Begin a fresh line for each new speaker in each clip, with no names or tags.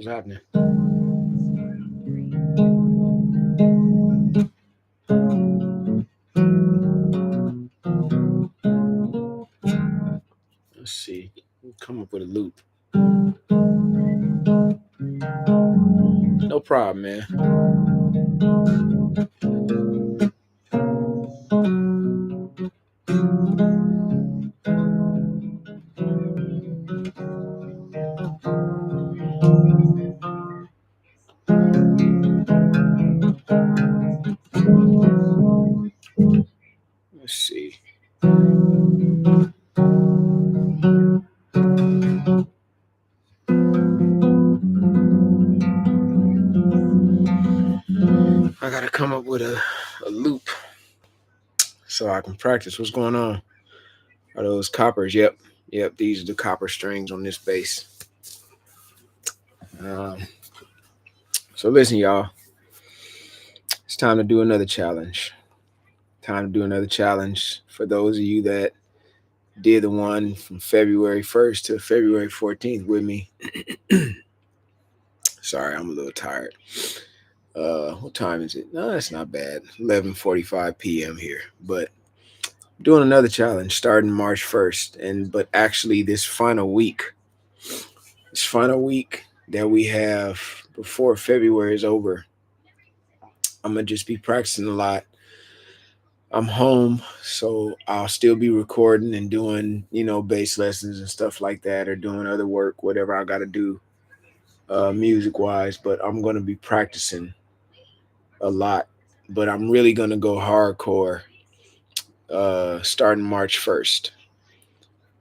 What's happening? Let's see. Come up with a loop. No problem, man. Let's see. I gotta come up with a loop so I can practice. What's going on? Are those coppers? Yep. Yep, these are the copper strings on this bass. Um, so listen, y'all. It's time to do another challenge. Time to do another challenge for those of you that did the one from February 1st to February 14th with me. Sorry, I'm a little tired. What time is it? No, that's not bad. 11:45 p.m. here. But I'm doing another challenge starting March 1st. But actually this final week that we have before February is over, I'm gonna just be practicing a lot. I'm home, so I'll still be recording and doing, bass lessons and stuff like that, or doing other work, whatever I got to do, music wise. But I'm gonna be practicing a lot. But I'm really gonna go hardcore, starting March 1st.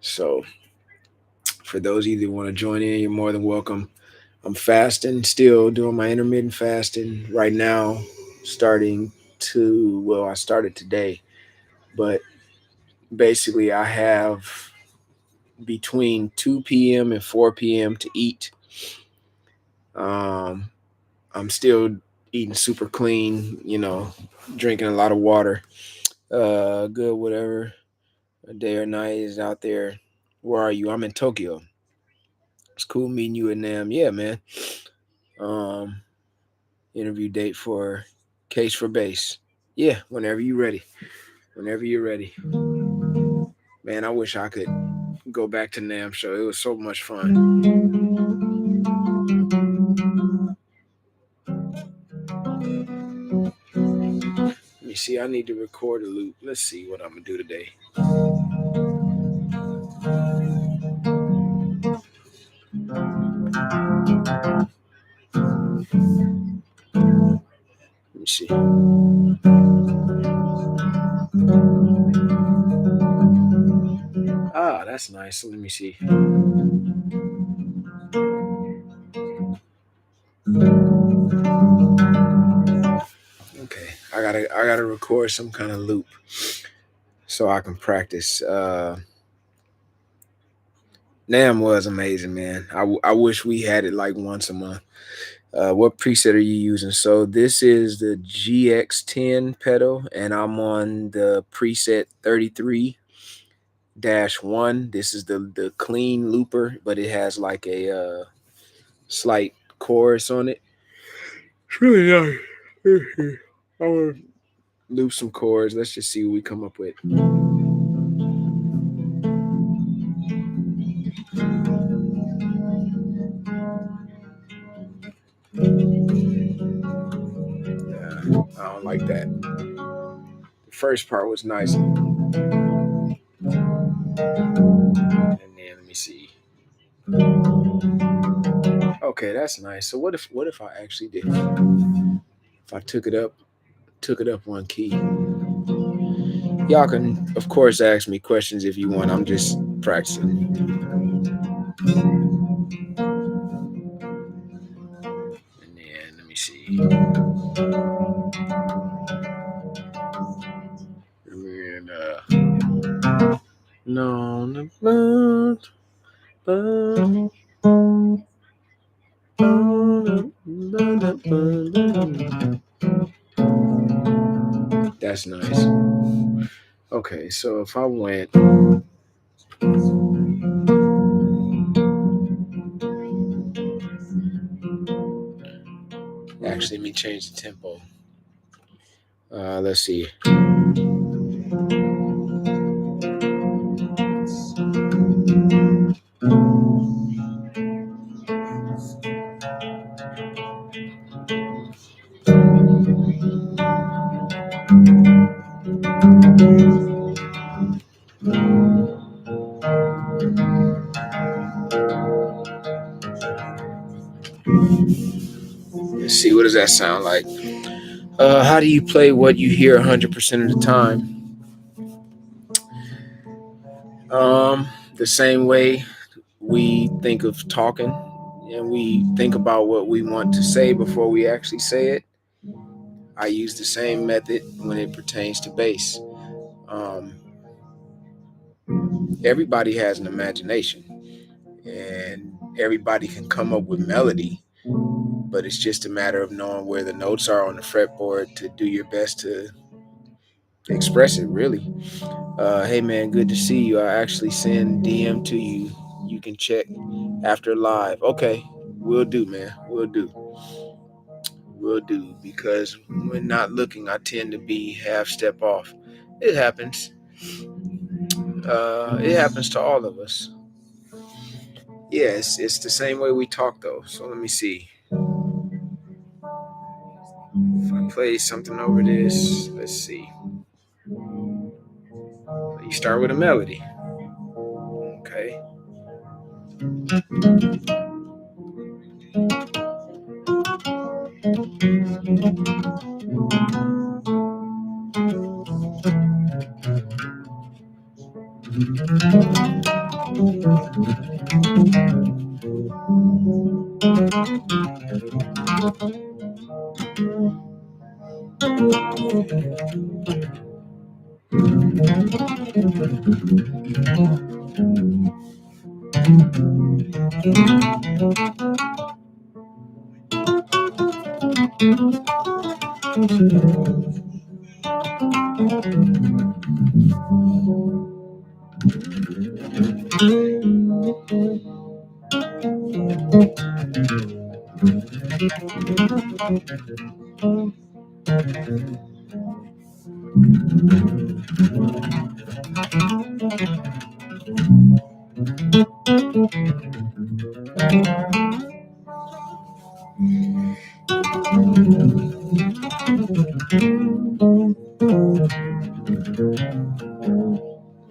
So for those of you that want to join in, you're more than welcome. I'm fasting, still doing my intermittent fasting right now, I started today, but basically I have between 2 p.m. and 4 p.m. to eat. Um, I'm still eating super clean, drinking a lot of water. Good, whatever. A day or night is out there. Where are you? I'm in Tokyo. It's cool meeting you in Nam. Yeah, man. Um, Interview date for Case for Bass. Yeah, whenever you're ready. Whenever you're ready. Man, I wish I could go back to Nam show. It was so much fun. Let me see. I need to record a loop. Let's see what I'm gonna do today. Let me see. Ah, that's nice. Let me see. Okay, I gotta record some kind of loop so I can practice. Nam was amazing, man. I wish we had it like once a month. What preset are you using? So this is the GX10 pedal, and I'm on the preset 33-1. This is the clean looper, but it has like a slight chorus on it. It's really nice. I want to loop some chords. Let's just see what we come up with. I don't like that. The first part was nice. And then let me see. Okay, that's nice. So what if I actually did? If I took it up one key. Y'all can of course ask me questions if you want. I'm just practicing. And then let me see. And no, that's nice. Okay, so if I went, Actually, let me change the tempo. Let's see. Let's see. What does that sound like? How do you play what you hear 100% of the time? The same way we think of talking and we think about what we want to say before we actually say it. I use the same method when it pertains to bass. Um, Everybody has an imagination and everybody can come up with melody, but it's just a matter of knowing where the notes are on the fretboard to do your best to express it, really. Hey man, good to see you. I actually send DM to you. You can check after live. Okay, we'll do, man. We'll do. Because when not looking, I tend to be half step off. It happens. It happens to all of us. Yeah, it's the same way we talk though. So let me see. If I play something over this, let's see. You start with a melody. Okay.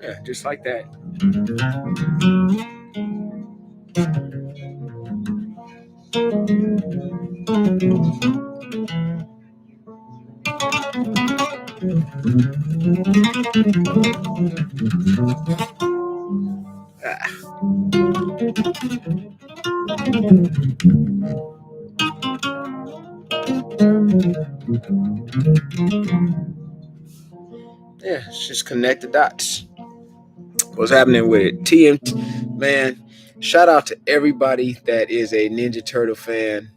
Yeah, just like that. Ah, yeah, it's just connect the dots. What's happening with it? Man, shout out to everybody that is a Ninja Turtle fan.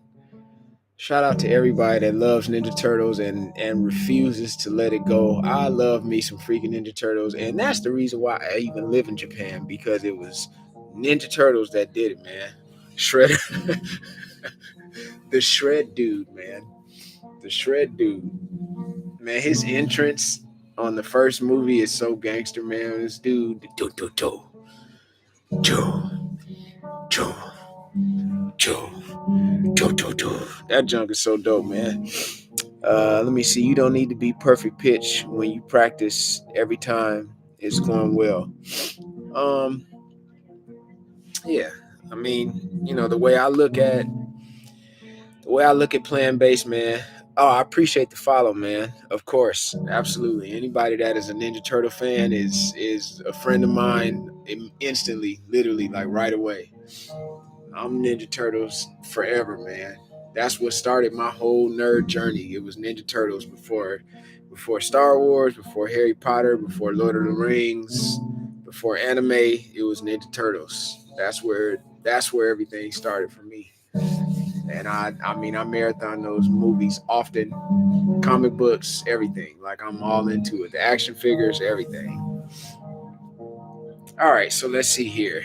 Shout out to everybody that loves Ninja Turtles and refuses to let it go. I love me some freaking Ninja Turtles, and that's the reason why I even live in Japan, because it was Ninja Turtles that did it, man. Shredder, the Shred dude, man, the Shred dude, man. His entrance on the first movie is so gangster, man. This dude, do do do, Joe, Joe, Joe, Joe, Joe, Joe. That junk is so dope, man. Let me see. You don't need to be perfect pitch when you practice every time it's going well. Um, yeah. I mean, the way I look at playing bass, man. Oh, I appreciate the follow, man. Of course, absolutely. Anybody that is a Ninja Turtle fan is a friend of mine instantly, literally, like right away. I'm Ninja Turtles forever, man. That's what started my whole nerd journey. It was Ninja Turtles before Star Wars, before Harry Potter, before Lord of the Rings, before anime. It was Ninja Turtles. That's where everything started for me. And I mean I marathon those movies often, comic books, everything. Like I'm all into it. The action figures, everything. All right, so let's see here.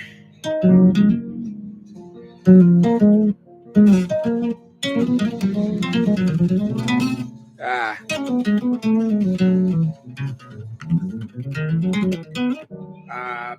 Ah. Ah,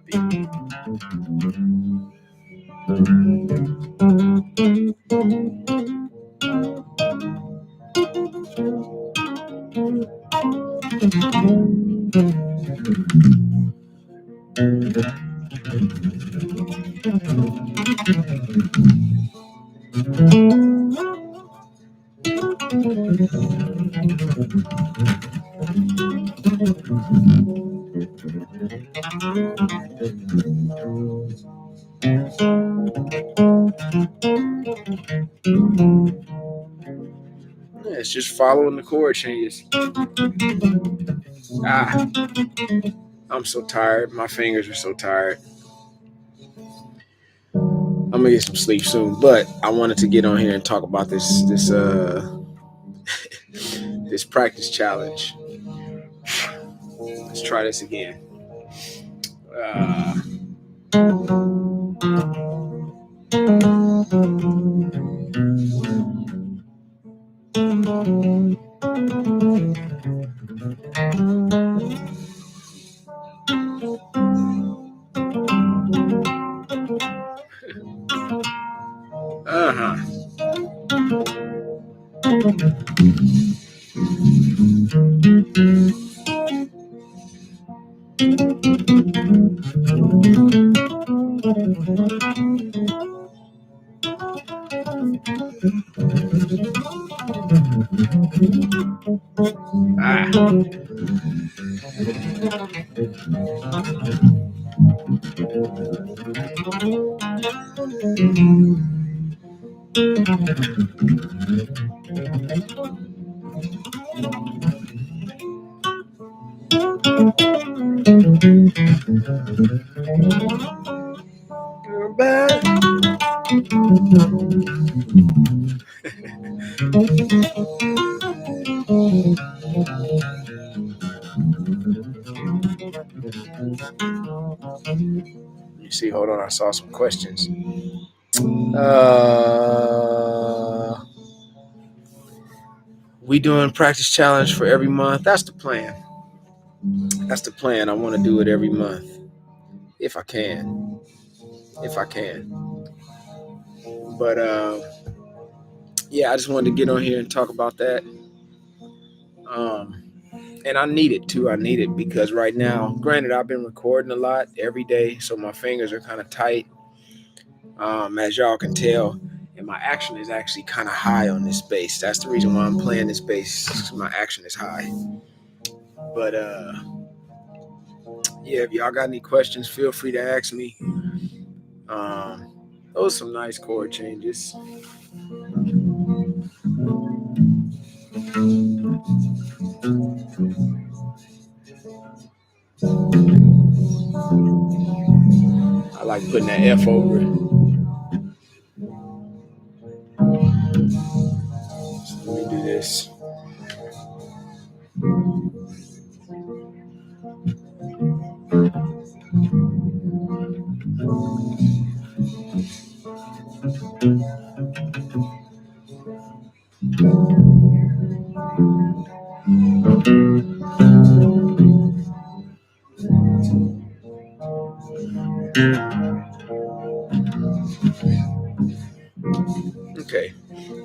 Yeah, it's just following the chord changes. Ah, I'm so tired. My fingers are so tired. I'm gonna get some sleep soon, but I wanted to get on here and talk about this practice challenge. Let's try this again. Uh, uh-huh. Ah. You see, hold on, I saw some questions. We doing practice challenge for every month. That's the plan. That's the plan. I want to do it every month if I can. If I can. But yeah, I just wanted to get on here and talk about that. And I need it too. I need it because right now, granted, I've been recording a lot every day, so my fingers are kind of tight, as y'all can tell. And my action is actually kind of high on this bass. That's the reason why I'm playing this bass. My action is high. But yeah, if y'all got any questions, feel free to ask me. Those are some nice chord changes. I like putting that F over it. So let me do this. Okay,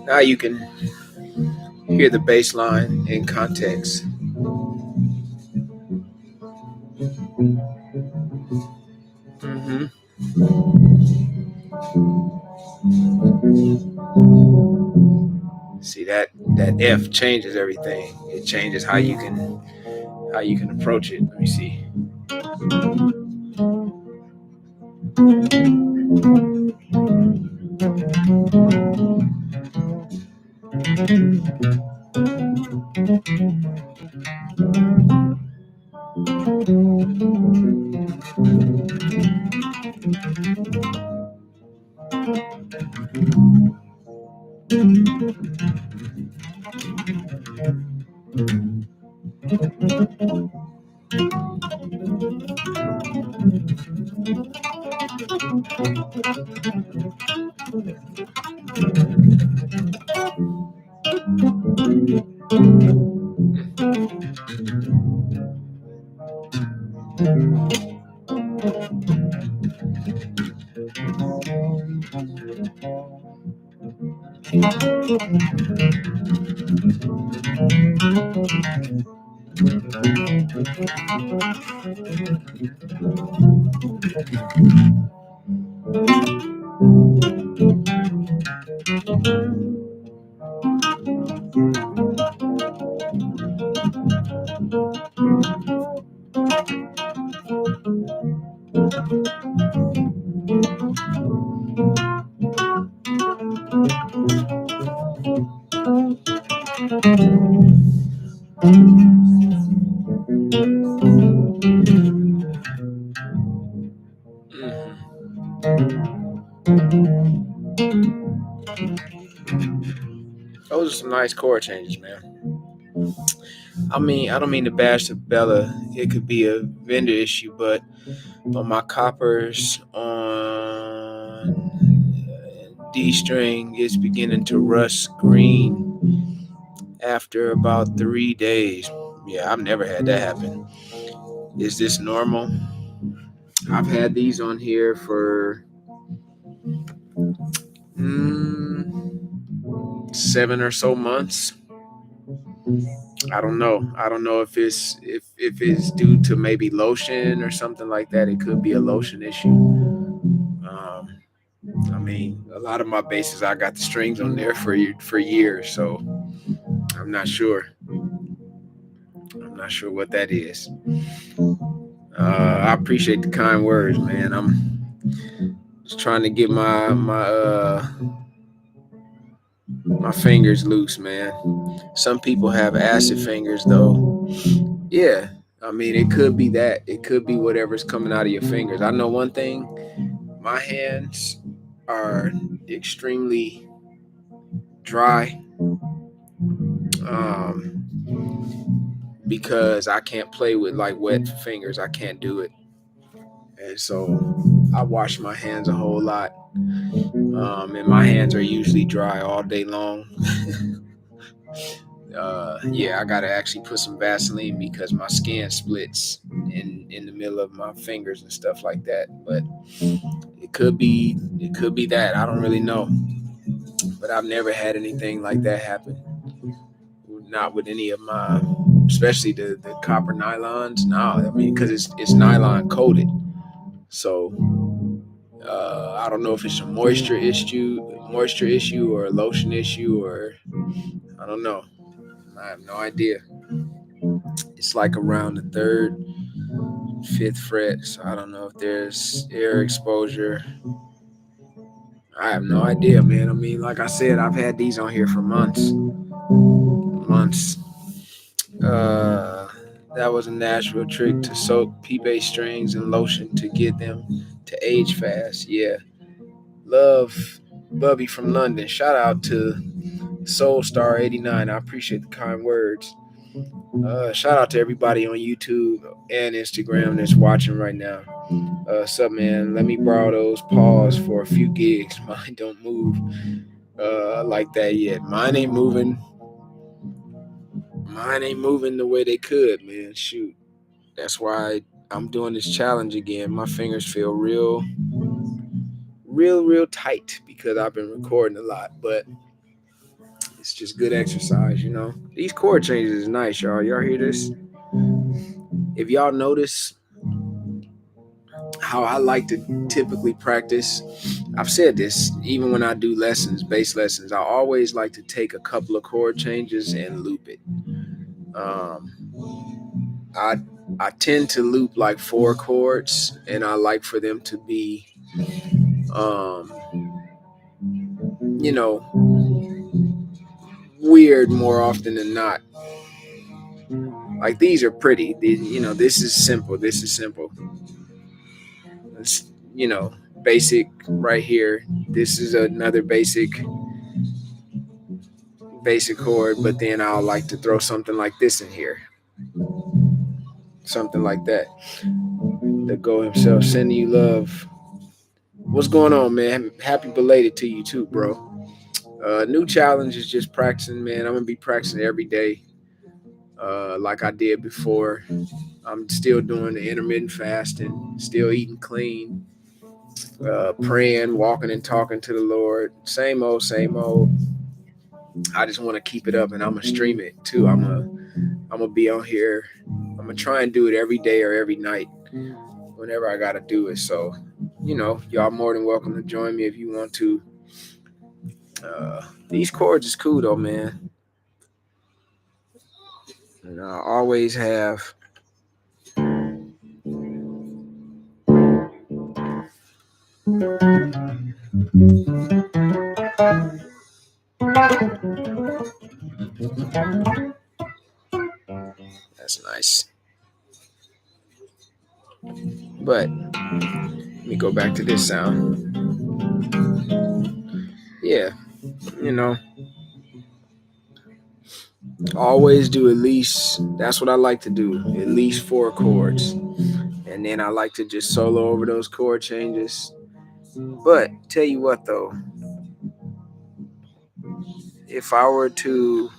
now you can hear the bass line in context. Mm-hmm. See that F changes everything. It changes how you can approach it. Let me see. Those are some nice chord changes, man. I mean, I don't mean to bash the Bella. It could be a vendor issue, but on my coppers on D string, it's beginning to rust green after about 3 days. Yeah, I've never had that happen. Is this normal? I've had these on here for 7 or so months. I don't know. I don't know if it's due to maybe lotion or something like that. It could be a lotion issue. Um, I mean, a lot of my basses, I got the strings on there for years, so I'm not sure. I'm not sure what that is. I appreciate the kind words, man. I'm just trying to get my fingers loose, man. Some people have acid fingers, though. Yeah, I mean, it could be that. It could be whatever's coming out of your fingers. I know one thing: my hands are extremely dry. Because I can't play with like wet fingers. I can't do it. And so I wash my hands a whole lot. And my hands are usually dry all day long. Yeah, I gotta actually put some Vaseline because my skin splits in the middle of my fingers and stuff like that. But it could be that. I don't really know. But I've never had anything like that happen. Not with any of my, especially the copper nylons. No, I mean because it's nylon coated. So I don't know if it's a moisture issue, or a lotion issue, or I don't know. I have no idea. It's like around the third, fifth fret, so I don't know if there's air exposure. I have no idea, man. I mean, like I said, I've had these on here for months. Uh, that was a Nashville trick to soak P-Bass strings in lotion to get them to age fast. Yeah, love Bubby from London. Shout out to Soulstar89. I appreciate the kind words. Shout out to everybody on YouTube and Instagram that's watching right now. What's up, man? Let me borrow those paws for a few gigs. Mine don't move like that yet. Mine ain't moving. Mine ain't moving the way they could, man. Shoot. That's why I'm doing this challenge again. My fingers feel real tight because I've been recording a lot, but it's just good exercise, you know. These chord changes is nice, y'all. Y'all hear this? If y'all notice how I like to typically practice, I've said this even when I do lessons, bass lessons, I always like to take a couple of chord changes and loop it. Um, I I tend to loop like 4 chords, and I like for them to be, um, you know, weird more often than not. Like these are pretty. This is simple. This is simple. It's, basic right here. This is another basic chord, but then I'll like to throw something like this in here. Something like that. The Go himself, sending you love. What's going on, man? Happy belated to you too, bro. New challenge is just practicing, man. I'm gonna be practicing every day. like I did before. I'm still doing the intermittent fasting, still eating clean, praying, walking and talking to the Lord. Same old, same old. I just want to keep it up, and I'm gonna stream it too. I'm gonna be on here. I'm gonna try and do it every day or every night, whenever I gotta do it. So, y'all more than welcome to join me if you want to. These chords is cool though, man. And I always have. That's nice. But let me go back to this sound. Yeah, you know, always do at least, that's what I like to do, at least 4 chords. And then I like to just solo over those chord changes. But tell you what though, if I were to,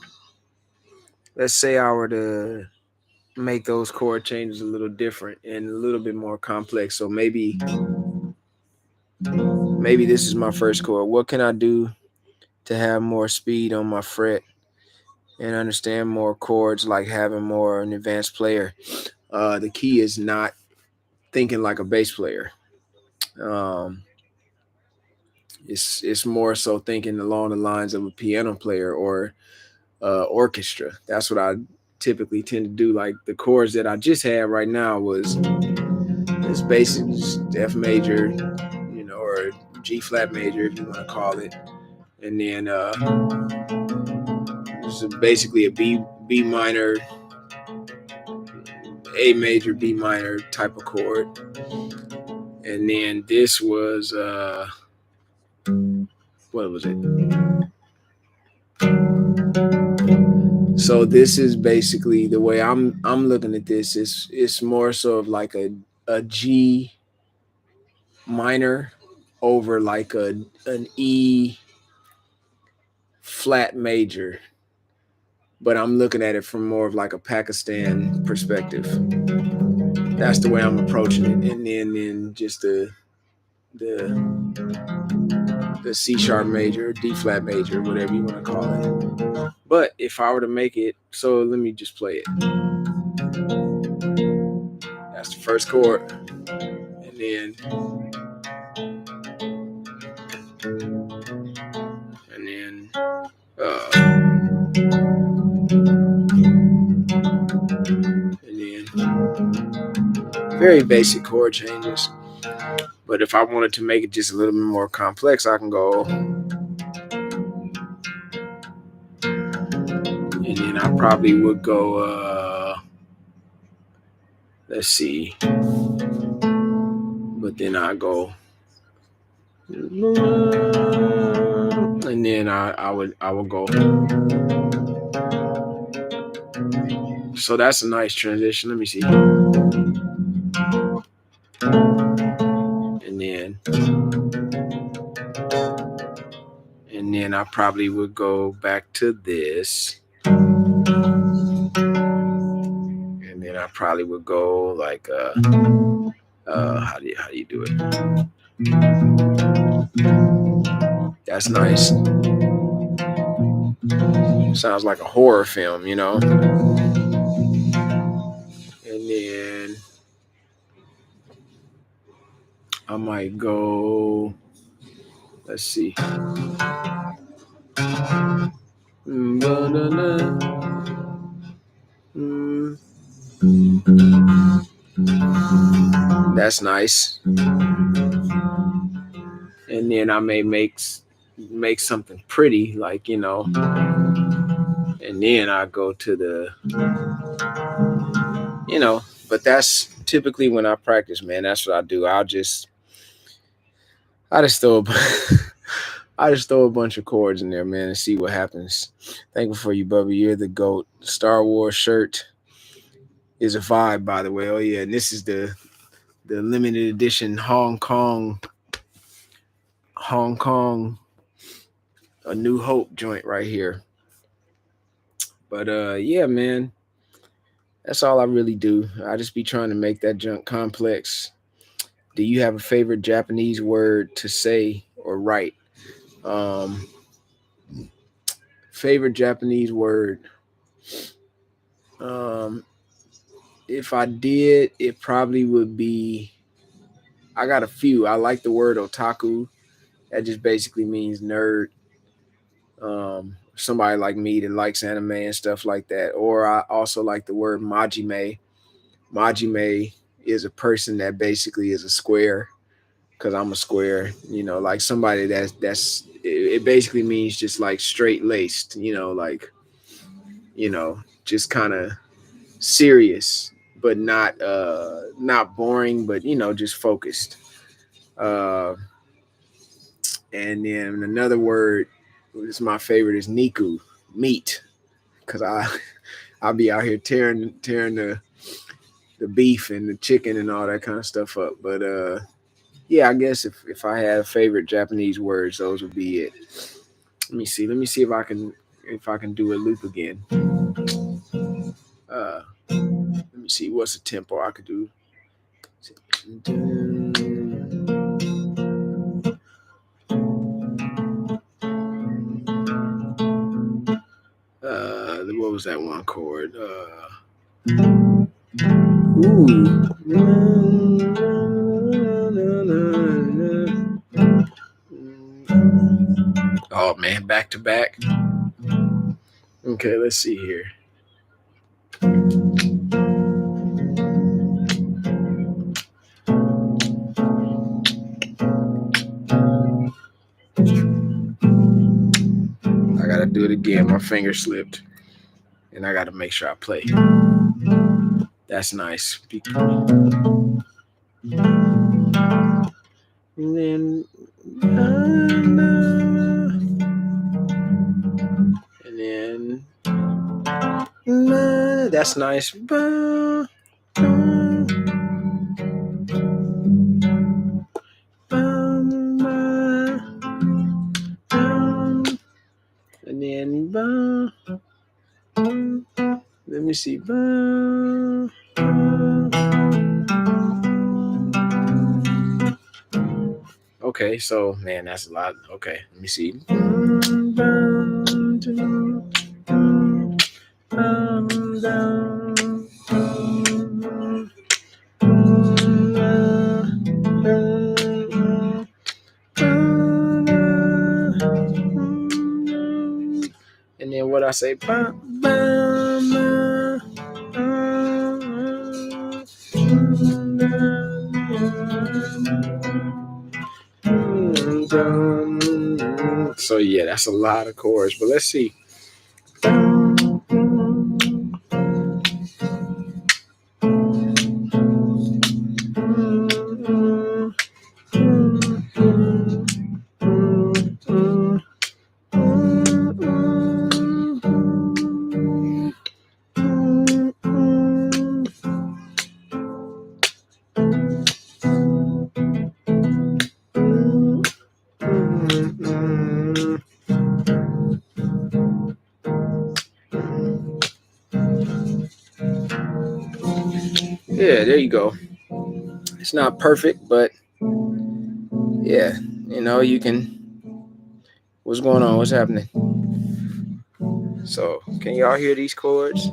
let's say I were to make those chord changes a little different and a little bit more complex. So maybe this is my first chord. What can I do to have more speed on my fret and understand more chords, like having more an advanced player? The key is not thinking like a bass player. Um, it's more so thinking along the lines of a piano player or orchestra. That's what I typically tend to do. Like the chords that I just had right now was it's basically just F major, or G flat major if you want to call it, and then it's basically a B minor, A major, B minor type of chord, and then this was what was it? So this is basically the way I'm looking at this. It's more so of like a G minor over like an E flat major, but I'm looking at it from more of like a Pakistan perspective. That's the way I'm approaching it, and then just the C sharp major, D flat major, whatever you want to call it. But if I were to make it, so let me just play it. That's the first chord, and then and then very basic chord changes. But if I wanted to make it just a little bit more complex, I can go, and then I probably would go, let's see, but then I go, and then I would go. So that's a nice transition. Let me see. And then I probably would go back to this. And then I probably would go like how do you do it? That's nice. Sounds like a horror film, And then I might go, let's see. That's nice. And then I may make something pretty, like, and then I go to the, but that's typically when I practice, man. That's what I do. I just throw I just throw a bunch of chords in there, man, and see what happens. Thankful for you, Bubba. You're the GOAT. Star Wars shirt is a vibe, by the way. Oh yeah, and this is the limited edition Hong Kong, A New Hope joint right here. But yeah, man. That's all I really do. I just be trying to make that junk complex. Do you have a favorite Japanese word to say or write? Um, Favorite Japanese word. Um, if I did, it probably would be. I got a few. I like the word otaku. That just basically means nerd. Somebody like me that likes anime and stuff like that. Or I also like the word majime. Majime is a person that basically is a square because I'm a square. Like somebody it basically means just like straight laced. Just kind of serious, but not boring, but just focused. Uh, and then another word, which is my favorite, is niku, meat, because I'll be out here tearing the beef and the chicken and all that kind of stuff up. But yeah, I guess if I had a favorite Japanese words, those would be it. Let me see. Let me see if I can do a loop again. Let me see what's the tempo I could do. What was that one chord? Ooh. Oh man, back to back. Okay, let's see here. I gotta do it again. My finger slipped, and I gotta make sure I play. That's nice. And then, that's nice. And then, let me see. Okay, so man, that's a lot. Okay, let me see. And then what I say, so yeah, that's a lot of chords, but let's see. Yeah, there you go. It's not perfect, but yeah, you can. What's going on? What's happening? So, can y'all hear these chords?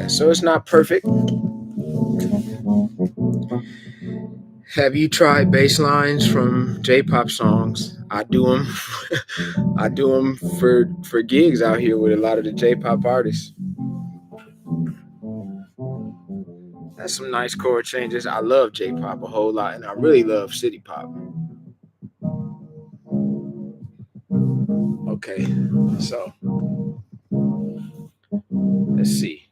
Yeah, so it's not perfect. Have you tried bass lines from J-pop songs? I do them. I do them for gigs out here with a lot of the J-pop artists. That's some nice chord changes. I love J-pop a whole lot, and I really love city pop. Okay, so let's see.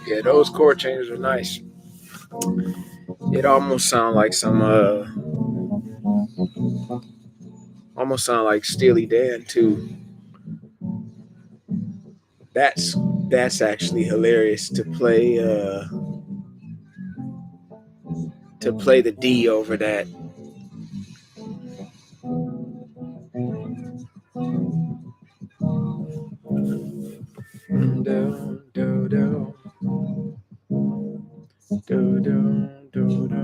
Yeah, those chord changes are nice. It almost sound like almost sound like Steely Dan too. That's that's actually hilarious to play the D over that. Do, do, do, do, do, do, do.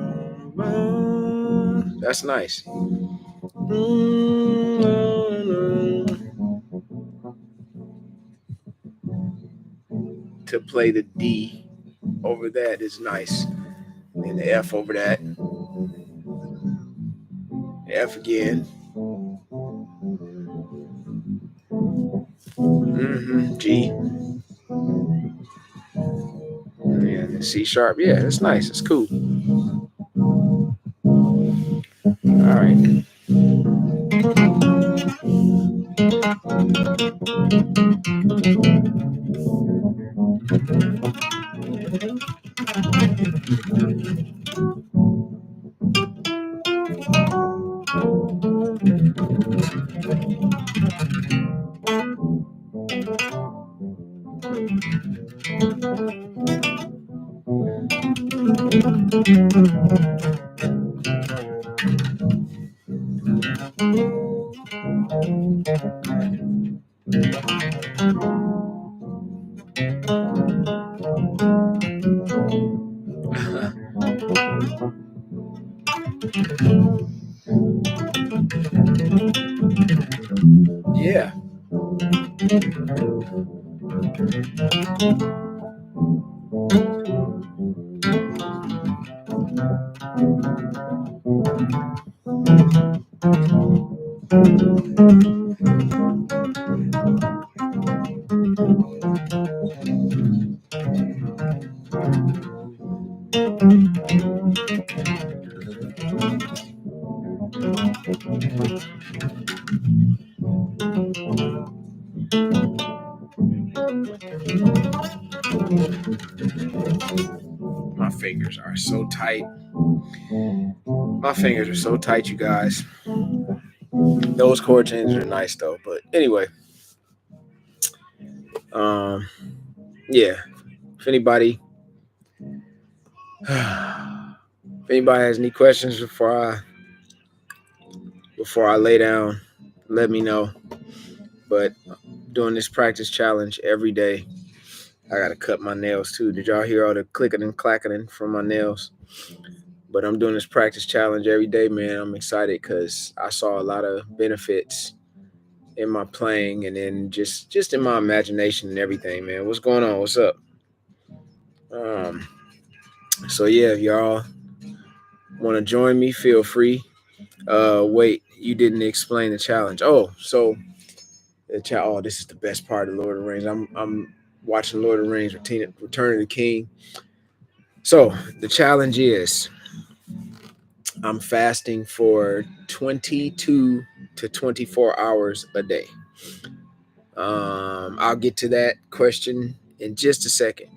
That's nice. To play the D over that is nice. And the F over that. F again. G. Yeah, C sharp. Yeah, it's nice. It's cool. All right. Yeah. My fingers are so tight. My fingers are so tight, you guys. Those chord changes are nice though. But anyway, um, yeah. If anybody, if anybody has any questions before I lay down, let me know. But doing this practice challenge every day, I gotta cut my nails too. Did y'all hear all the clicking and clacking from my nails? But I'm doing this practice challenge every day, man. I'm excited because I saw a lot of benefits in my playing and then just in my imagination and everything, man. What's going on? What's up? Um, so yeah, if y'all want to join me, feel free. Wait, you didn't explain the challenge. Oh, so oh, this is the best part of Lord of the Rings. I'm watching Lord of the Rings, Return of the King. So the challenge is I'm fasting for 22 to 24 hours a day. I'll get to that question in just a second.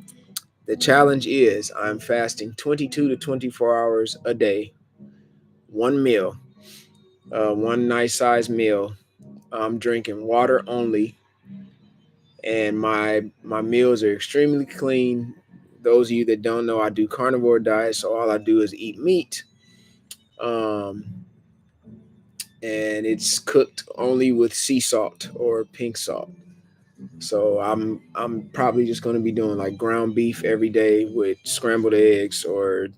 The challenge is I'm fasting 22 to 24 hours a day, one meal, one nice size meal. I'm drinking water only, and my meals are extremely clean. Those of you that don't know, I do carnivore diet, so all I do is eat meat. Um, and it's cooked only with sea salt or pink salt. So I'm probably just going to be doing like ground beef every day with scrambled eggs or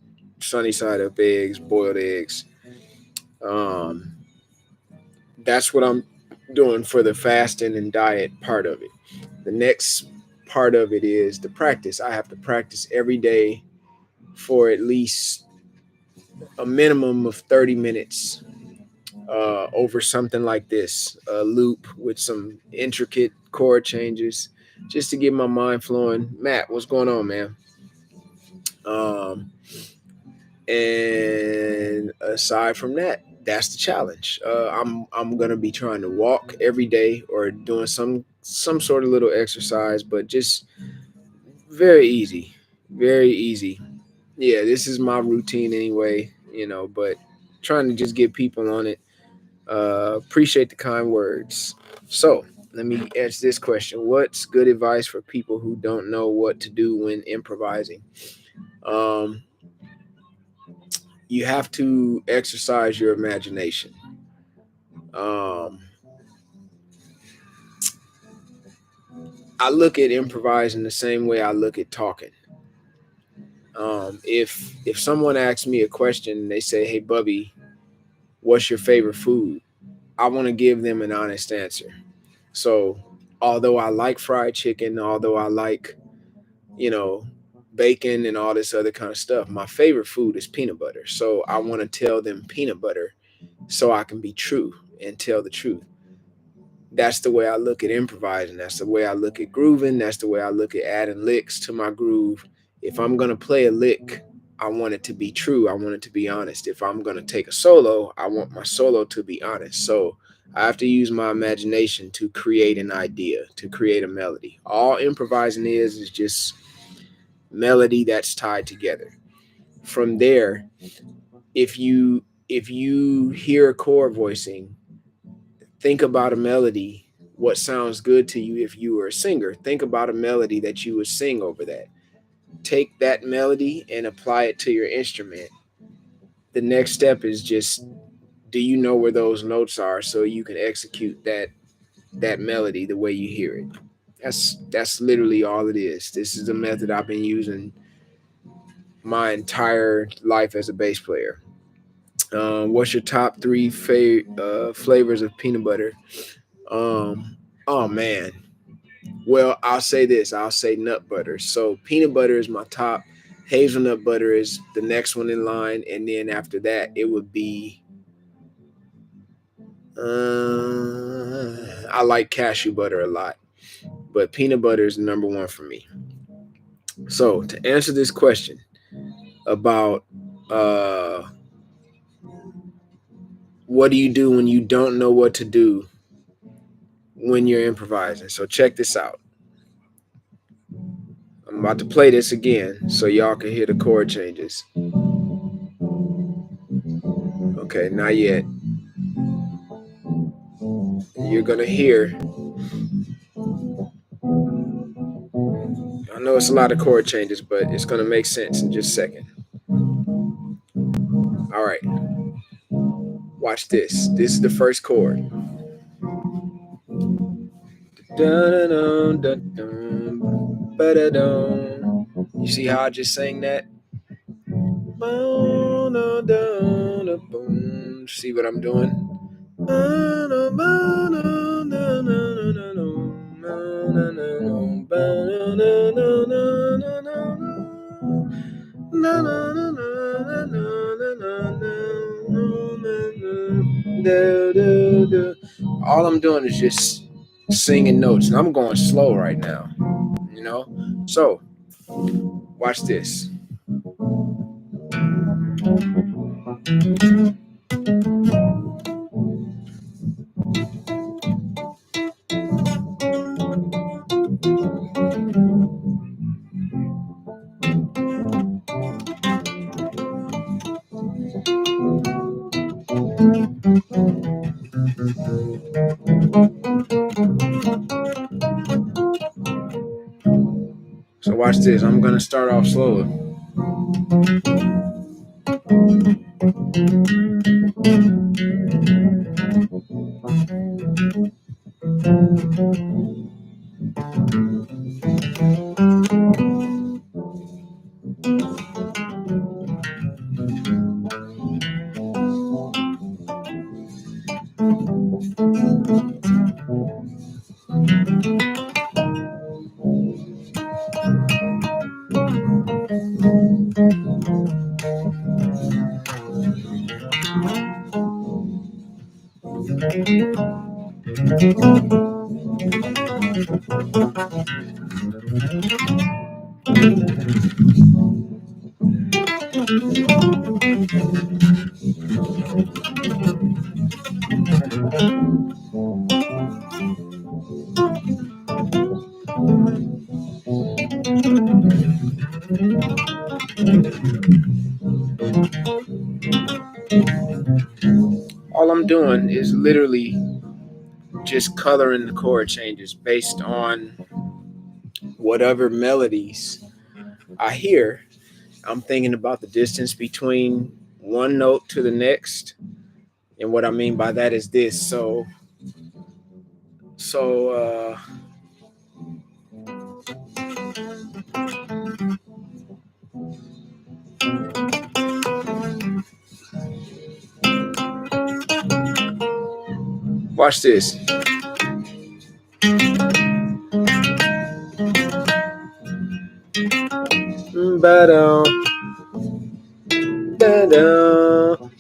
sunny side up eggs, boiled eggs. Um, that's what I'm doing for the fasting and diet part of it. The next part of it is the practice. I have to practice every day for at least a minimum of 30 minutes over something like this, a loop with some intricate chord changes, just to get my mind flowing. Matt, what's going on, man? Um, and aside from that, that's the challenge. I'm gonna be trying to walk every day or doing some sort of little exercise, but just very easy, very easy. Yeah, this is my routine anyway, but trying to just get people on it. Appreciate the kind words. So let me answer this question. What's good advice for people who don't know what to do when improvising? Um, you have to exercise your imagination. Um, I look at improvising the same way I look at talking. If someone asks me a question and they say, "Hey, Bubby, what's your favorite food?" I want to give them an honest answer. So, although I like fried chicken, although I like, you know, bacon and all this other kind of stuff, my favorite food is peanut butter. So, I want to tell them peanut butter so I can be true and tell the truth. That's the way I look at improvising. That's the way I look at grooving. That's the way I look at adding licks to my groove. If I'm going to play a lick, I want it to be true. I want it to be honest. If I'm going to take a solo, I want my solo to be honest. So I have to use my imagination to create an idea, to create a melody. All improvising is just melody that's tied together. From there, if you hear a chord voicing, think about a melody. What sounds good to you if you were a singer? Think about a melody that you would sing over that. Take that melody and apply it to your instrument. The next step is just, do you know where those notes are so you can execute that melody the way you hear it? That's literally all it is. This is the method I've been using my entire life as a bass player. What's your top three flavors of peanut butter? Oh man. Well, I'll say this. I'll say nut butter. So peanut butter is my top. Hazelnut butter is the next one in line, and then after that, it would be. I like cashew butter a lot, but peanut butter is number one for me. So to answer this question about what do you do when you don't know what to do when you're improvising? So check this out. I'm about to play this again so y'all can hear the chord changes. Okay, not yet. You're gonna hear. I know it's a lot of chord changes, but it's gonna make sense in just a second. All right, watch this. This is the first chord. You see how I just sang that? See what I'm doing? All I'm doing is just singing notes, and I'm going slow right now, you know? So, watch this. So, watch this. I'm going to start off slower. All I'm doing is literally just coloring the chord changes based on whatever melodies I hear. I'm thinking about the distance between one note to the next. And what I mean by that is this. So watch this. Ba-dum, ba-dum,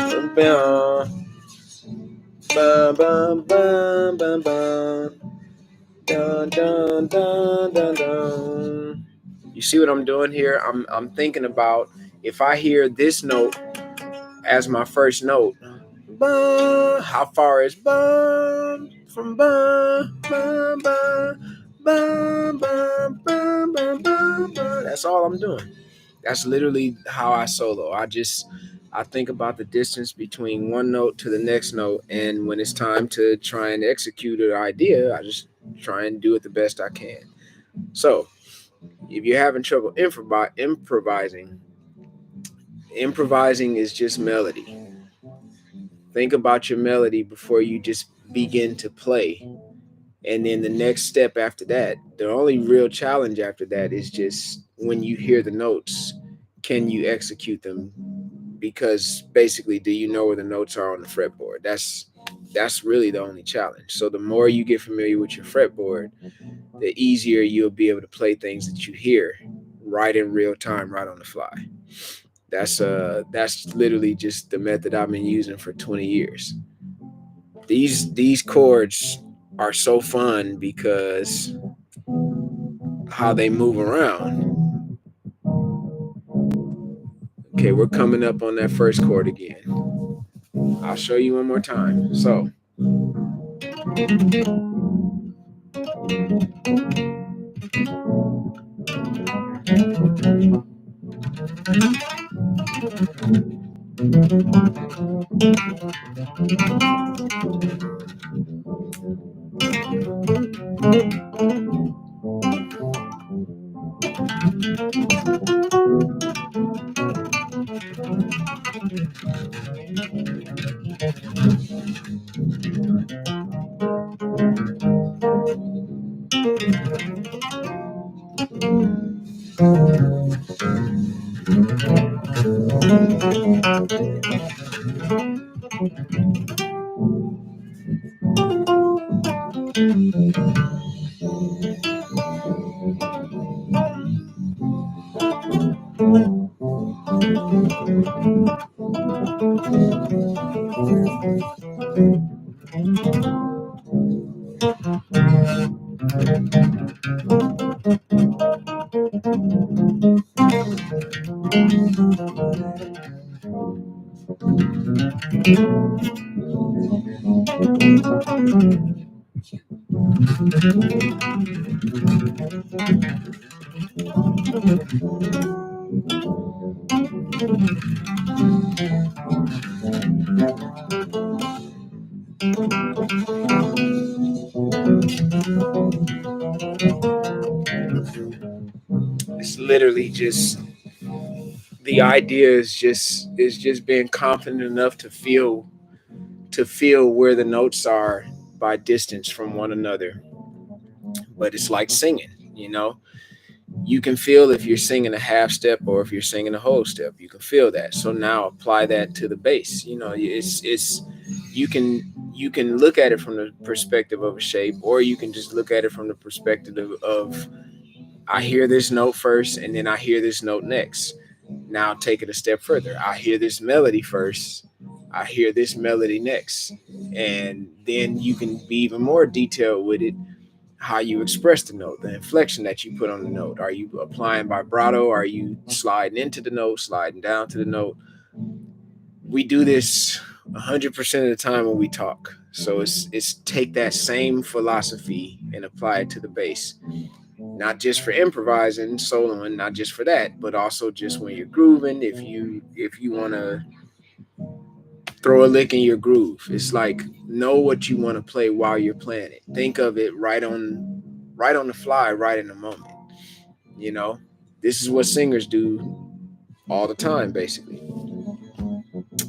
ba-dum, ba-bum, bum, bum, bum, dun, dun, dun, dun, dun. You see what I'm doing here? I'm thinking about if I hear this note as my first note, ba, how far is ba from ba, ba, ba, ba, ba, ba, ba, ba, ba. That's all I'm doing. That's literally how I solo. I think about the distance between one note to the next note, and when it's time to try and execute an idea, I just try and do it the best I can. So, if you're having trouble improvising is just melody. Think about your melody before you just begin to play. And then the next step after that, the only real challenge after that is just when you hear the notes, can you execute them? Because basically, do you know where the notes are on the fretboard? That's really the only challenge. So the more you get familiar with your fretboard, the easier you'll be able to play things that you hear right in real time, right on the fly. That's literally just the method I've been using for 20 years. These chords are so fun because how they move around. Okay, we're coming up on that first chord again. I'll show you one more time. So it's literally just the idea is just being confident enough to feel where the notes are by distance from one another. But it's like singing, you know. You can feel if you're singing a half step or if you're singing a whole step. You can feel that. So now apply that to the bass. You know, it's you can look at it from the perspective of a shape, or you can just look at it from the perspective of I hear this note first and then I hear this note next. Now take it a step further. I hear this melody first. I hear this melody next. And then you can be even more detailed with it, how you express the note, the inflection that you put on the note. Are you applying vibrato? Are you sliding into the note, sliding down to the note? We do this 100% of the time when we talk. So it's take that same philosophy and apply it to the bass, not just for improvising, soloing, not just for that, but also just when you're grooving. If you want to throw a lick in your groove, it's like know what you want to play while you're playing it. Think of it right on the fly, right in the moment. You know, this is what singers do all the time, basically.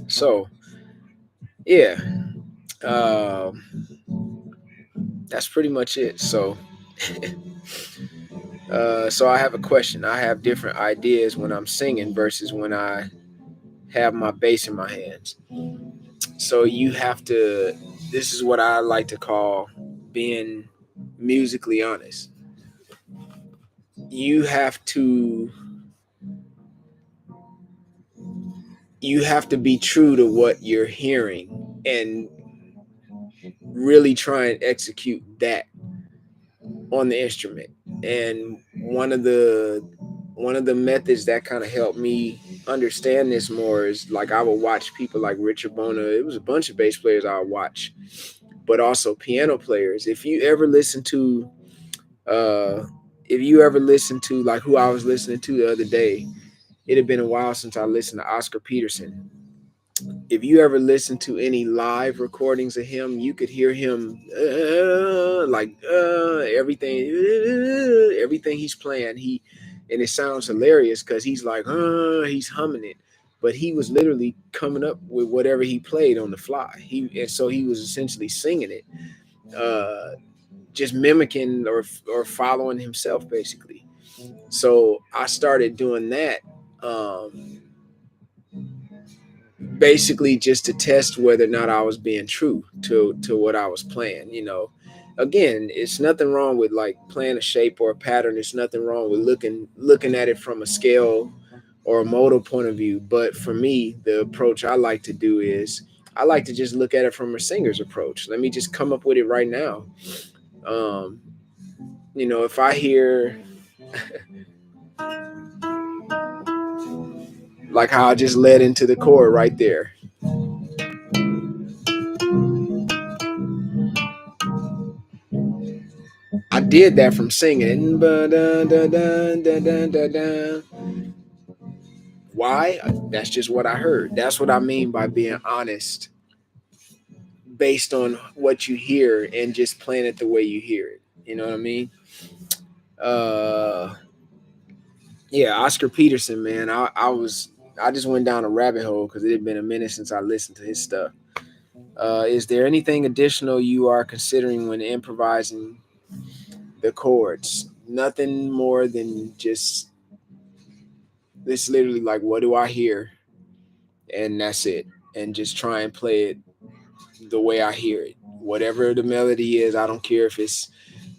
So yeah, um, that's pretty much it. So I have a question. I have different ideas when I'm singing versus when I have my bass in my hands. So you have to. This is what I like to call being musically honest. You have to you have to be true to what you're hearing and really try and execute that on the instrument. And one of the methods that kind of helped me understand this more is like I would watch people like Richard Bona. It was a bunch of bass players I would watch, but also piano players. Uh if you ever listen to like who I was listening to the other day, it had been a while since I listened to Oscar Peterson. If you ever listen to any live recordings of him, you could hear him everything he's playing. And it sounds hilarious because he's humming it, but he was literally coming up with whatever he played on the fly. So he was essentially singing it, uh, just mimicking or following himself basically. So I started doing that. Um, Basically just to test whether or not I was being true to what I was playing. Again, it's nothing wrong with like playing a shape or a pattern. It's nothing wrong with looking at it from a scale or a modal point of view. But for me, the approach I like to do is I like to just look at it from a singer's approach. Let me just come up with it right now. Um, if I hear Like how I just led into the chord right there. I did that from singing. Why? That's just what I heard. That's what I mean by being honest based on what you hear and just playing it the way you hear it. You know what I mean? Uh yeah, Oscar Peterson, man. I just went down a rabbit hole because it had been a minute since I listened to his stuff. Is there anything additional you are considering when improvising the chords? Nothing more than just it's literally like what do I hear? And that's it. And just try and play it the way I hear it. Whatever the melody is, I don't care if it's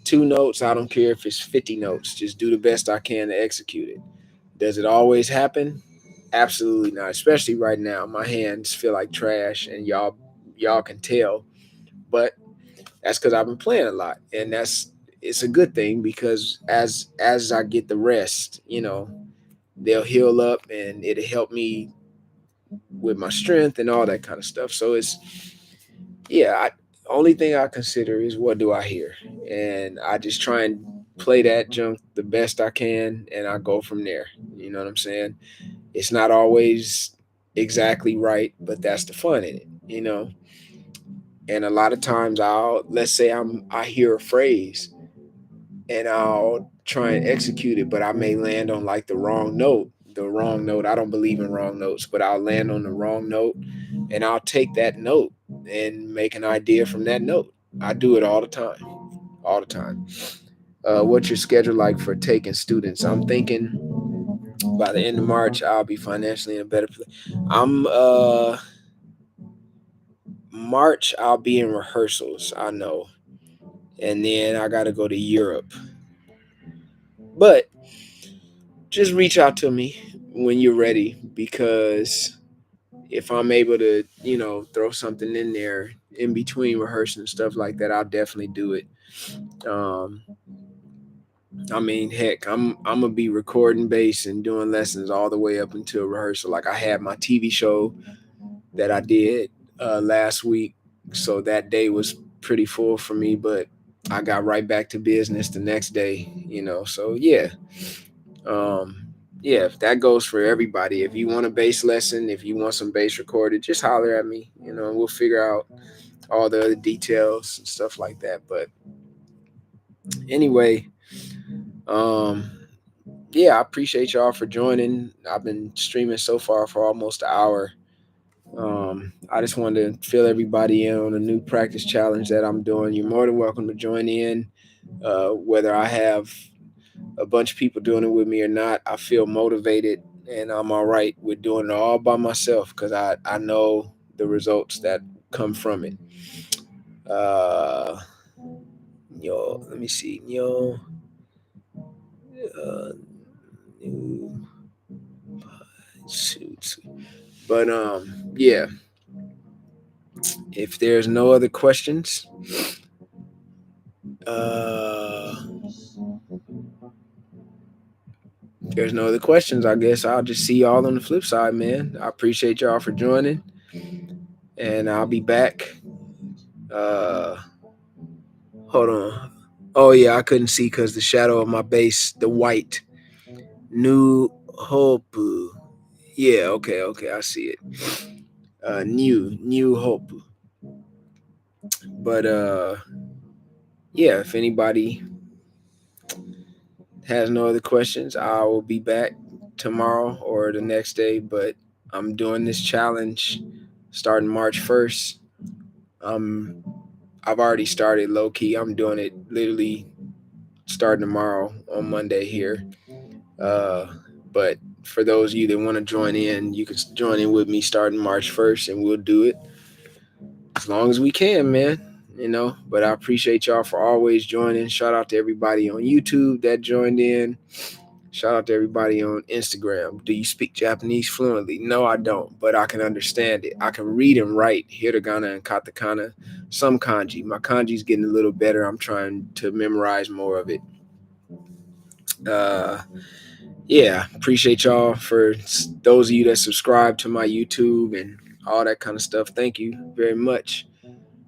2 notes, I don't care if it's 50 notes. Just do the best I can to execute it. Does it always happen? Absolutely not. Especially right now. My hands feel like trash and y'all can tell. But that's because I've been playing a lot. And it's a good thing because as I get the rest, they'll heal up and it'll help me with my strength and all that kind of stuff. So it's yeah, only thing I consider is what do I hear, and I just try and play that junk the best I can, and I go from there. You know what I'm saying? It's not always exactly right, but that's the fun in it. And a lot of times let's say I hear a phrase and I'll try and execute it, but I may land on like the wrong note. The wrong note. I don't believe in wrong notes, but I'll land on the wrong note and I'll take that note and make an idea from that note. I do it all the time. All the time. What's your schedule like for taking students? I'm thinking by the end of March I'll be financially in a better place. I'm March I'll be in rehearsals, I know. And then I gotta go to Europe. But just reach out to me when you're ready because if I'm able to, throw something in there in between rehearsing and stuff like that, I'll definitely do it. Um, I mean, heck, I'm gonna be recording bass and doing lessons all the way up until rehearsal. Like I had my TV show that I did last week, so that day was pretty full for me, but I got right back to business the next day. So yeah. Um, yeah, if that goes for everybody. If you want a bass lesson, if you want some bass recorded, just holler at me, and we'll figure out all the other details and stuff like that. But anyway, um, yeah, I appreciate y'all for joining. I've been streaming so far for almost an hour. I just wanted to fill everybody in on a new practice challenge that I'm doing. You're more than welcome to join in, whether I have a bunch of people doing it with me or not. I feel motivated and I'm all right with doing it all by myself because I know the results that come from it. Uh, let me see. Uh, new suits. But yeah. If there's no other questions, uh, there's no other questions. I guess I'll just see y'all on the flip side, man. I appreciate y'all for joining, and I'll be back. Uh, hold on. Oh yeah, I couldn't see because the shadow of my base, the white. New Hope. Yeah, okay, I see it. New Hope. But yeah, if anybody has no other questions, I will be back tomorrow or the next day. But I'm doing this challenge starting March 1st. I've already started low key. I'm doing it literally starting tomorrow on Monday here. Uh, but for those of you that want to join in, you can join in with me starting March 1st, and we'll do it as long as we can, man. But I appreciate y'all for always joining. Shout out to everybody on YouTube that joined in. Shout out to everybody on Instagram. Do you speak Japanese fluently? No, I don't, but I can understand it. I can read and write hiragana and katakana, some kanji. My kanji's getting a little better. I'm trying to memorize more of it. Uh, yeah, appreciate y'all for those of you that subscribe to my YouTube and all that kind of stuff. Thank you very much.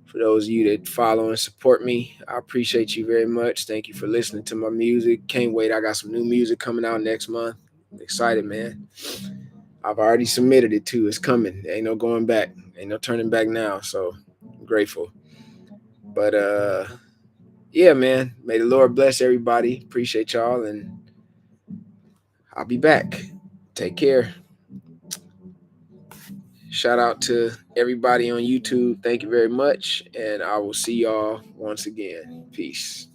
For those of you that follow and support me, I appreciate you very much. Thank you for listening to my music. Can't wait. I got some new music coming out next month. I'm excited, man. I've already submitted it too. It's coming. Ain't no going back. Ain't no turning back now. So I'm grateful. But yeah, man. May the Lord bless everybody. Appreciate y'all, and I'll be back. Take care. Shout out to everybody on YouTube. Thank you very much. And I will see y'all once again. Peace.